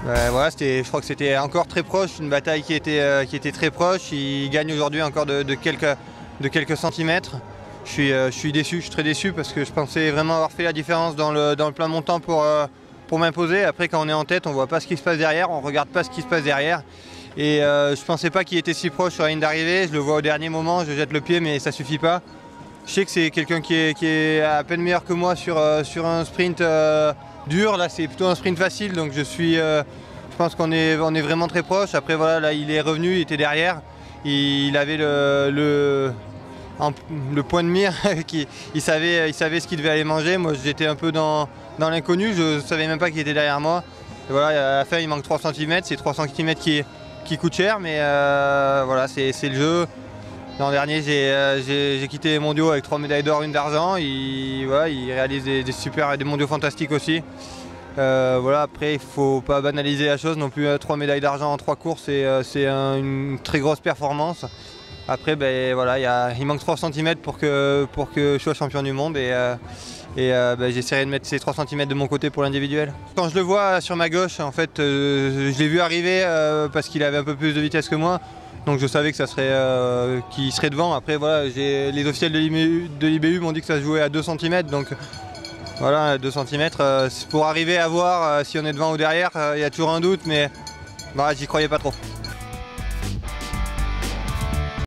Voilà, je crois que c'était encore très proche, une bataille qui était très proche. Il gagne aujourd'hui encore de quelques centimètres. Je suis déçu, je suis très déçu parce que je pensais vraiment avoir fait la différence dans le plein montant pour m'imposer. Après, quand on est en tête, on ne voit pas ce qui se passe derrière, on ne regarde pas ce qui se passe derrière. Et je ne pensais pas qu'il était si proche sur la ligne d'arrivée. Je le vois au dernier moment, je jette le pied, mais ça ne suffit pas. Je sais que c'est quelqu'un qui est à peine meilleur que moi sur un sprint dur. Là, c'est plutôt un sprint facile, donc je pense qu'on est vraiment très proche. Après, voilà, là, il est revenu, il était derrière. Il avait le point de mire, il savait ce qu'il devait aller manger. Moi, j'étais un peu dans l'inconnu, je ne savais même pas qu'il était derrière moi. Et voilà, à la fin, il manque 3 cm, c'est 3 cm qui coûtent cher, mais voilà, c'est le jeu. L'an dernier, j'ai quitté les mondiaux avec 3 médailles d'or, 1 d'argent. Voilà, il réalise des mondiaux fantastiques aussi. Voilà, après, il ne faut pas banaliser la chose non plus. 3 médailles d'argent en 3 courses, c'est une très grosse performance. Après, ben, voilà, il manque 3 cm pour que je sois champion du monde ben, j'essaierai de mettre ces 3 cm de mon côté pour l'individuel. Quand je le vois sur ma gauche, en fait, je l'ai vu arriver parce qu'il avait un peu plus de vitesse que moi. Donc je savais que qu'il serait devant. Après, voilà, les officiels de l'IBU m'ont dit que ça se jouait à 2 cm. Donc voilà, 2 cm. Pour arriver à voir si on est devant ou derrière, il y a toujours un doute, mais voilà, j'y croyais pas trop.